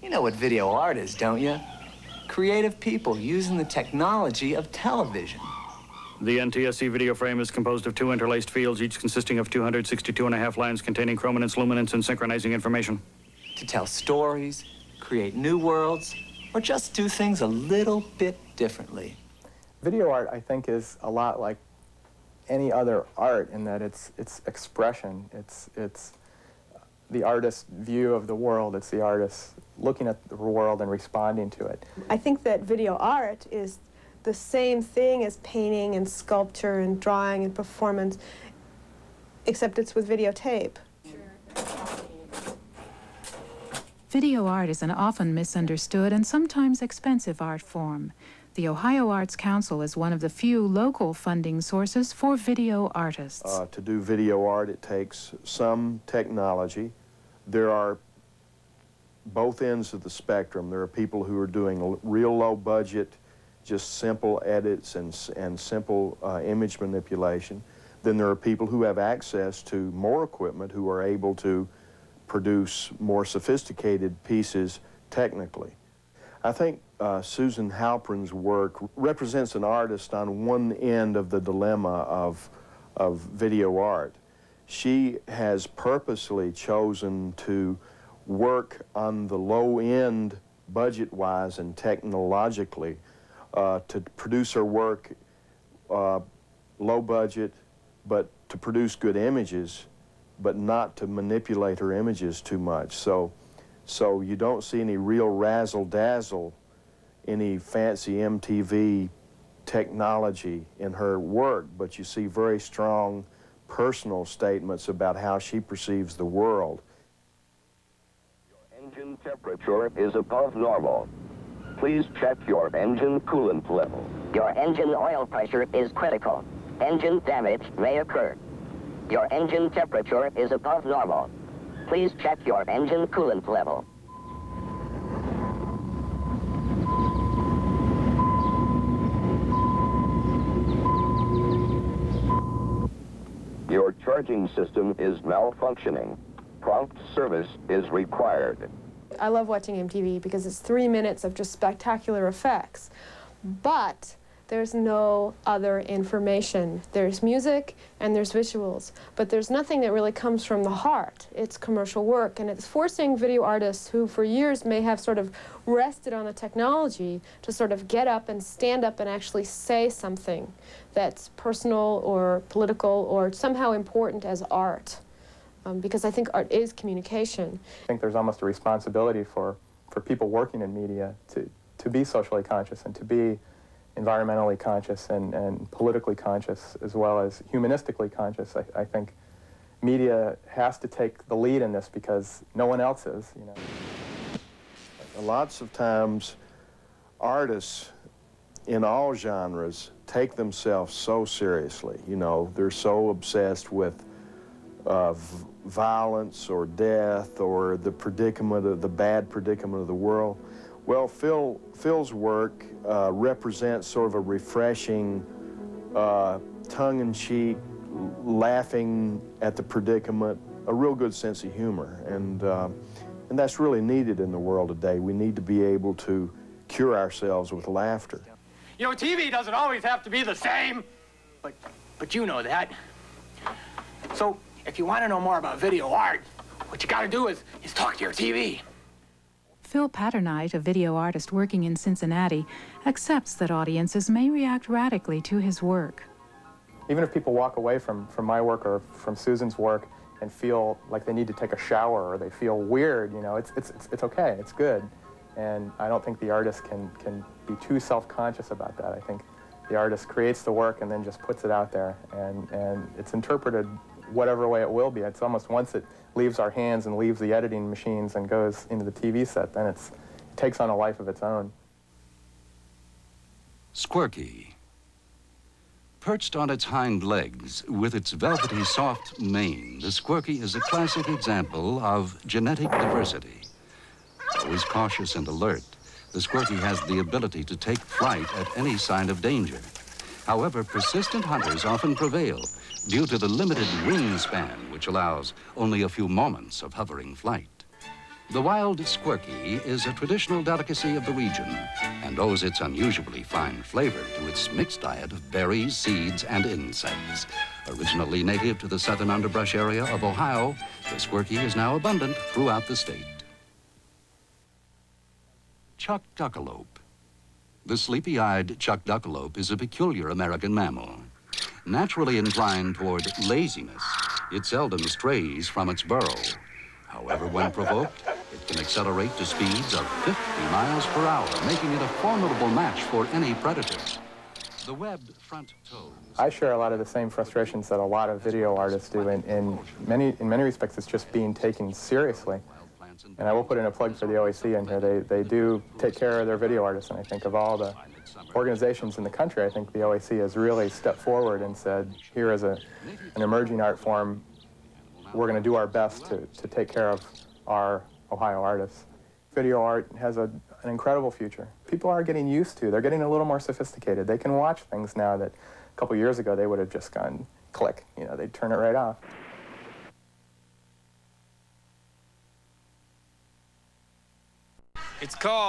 You know what video art is, don't you? Creative people using the technology of television. The NTSC video frame is composed of 2 interlaced fields, each consisting of 262.5 lines containing chrominance, luminance, and synchronizing information. To tell stories, create new worlds, or just do things a little bit differently. Video art, I think, is a lot like any other art in that it's expression. It's the artist's view of the world. It's the artist looking at the world and responding to it. I think that video art is the same thing as painting and sculpture and drawing and performance, except it's with videotape. Video art is an often misunderstood and sometimes expensive art form. The Ohio Arts Council is one of the few local funding sources for video artists. To do video art, it takes some technology. There are both ends of the spectrum. There are people who are doing real low budget, just simple edits and simple image manipulation. Then there are people who have access to more equipment who are able to produce more sophisticated pieces technically. I think Susan Halpern's work represents an artist on one end of the dilemma of video art. She has purposely chosen to work on the low end budget-wise and technologically to produce her work low budget, but to produce good images, but not to manipulate her images too much. So you don't see any real razzle-dazzle, any fancy MTV technology in her work, but you see very strong personal statements about how she perceives the world. Your engine temperature is above normal. Please check your engine coolant level. Your engine oil pressure is critical. Engine damage may occur. Your engine temperature is above normal. Please check your engine coolant level. Your charging system is malfunctioning. Prompt service is required. I love watching MTV because it's 3 minutes of just spectacular effects. But there's no other information. There's music and there's visuals, but there's nothing that really comes from the heart. It's commercial work, and it's forcing video artists who for years may have sort of rested on the technology to sort of get up and stand up and actually say something that's personal or political or somehow important as art. Because I think art is communication. I think there's almost a responsibility for people working in media to be socially conscious and to be environmentally conscious and politically conscious as well as humanistically conscious. I think media has to take the lead in this because no one else is, you know. Lots of times artists in all genres take themselves so seriously, you know. They're so obsessed with violence or death or the predicament of the bad predicament of the world. Well, Phil's work represents sort of a refreshing, tongue-in-cheek, laughing at the predicament, a real good sense of humor, and that's really needed in the world today. We need to be able to cure ourselves with laughter. You know, TV doesn't always have to be the same, but you know that. So, if you want to know more about video art, what you got to do is talk to your TV. Phil Latermite, a video artist working in Cincinnati, accepts that audiences may react radically to his work. Even if people walk away from my work or from Susan's work and feel like they need to take a shower or they feel weird, you know, it's okay, it's good. And I don't think the artist can be too self-conscious about that. I think the artist creates the work and then just puts it out there, and it's interpreted whatever way it will be. It's almost once it leaves our hands and leaves the editing machines and goes into the TV set, then it takes on a life of its own. Squirky. Perched on its hind legs, with its velvety soft mane, the squirky is a classic example of genetic diversity. Always cautious and alert, the squirky has the ability to take flight at any sign of danger. However, persistent hunters often prevail due to the limited wingspan, which allows only a few moments of hovering flight. The wild squirky is a traditional delicacy of the region and owes its unusually fine flavor to its mixed diet of berries, seeds, and insects. Originally native to the southern underbrush area of Ohio, the squirky is now abundant throughout the state. Chuck duckalope. The sleepy-eyed chuck duckalope is a peculiar American mammal. Naturally inclined toward laziness, it seldom strays from its burrow. However, when provoked, it can accelerate to speeds of 50 miles per hour, making it a formidable match for any predator. The webbed front toes... I share a lot of the same frustrations that a lot of video artists do. In many respects, it's just being taken seriously. And I will put in a plug for the OAC in here. They do take care of their video artists, and I think of all the organizations in the country, I think the OAC has really stepped forward and said, here is an emerging art form. We're going to do our best to take care of our Ohio artists. Video art has an incredible future. People are getting used to, they're getting a little more sophisticated. They can watch things now that a couple years ago they would have just gone click, you know, they'd turn it right off. It's called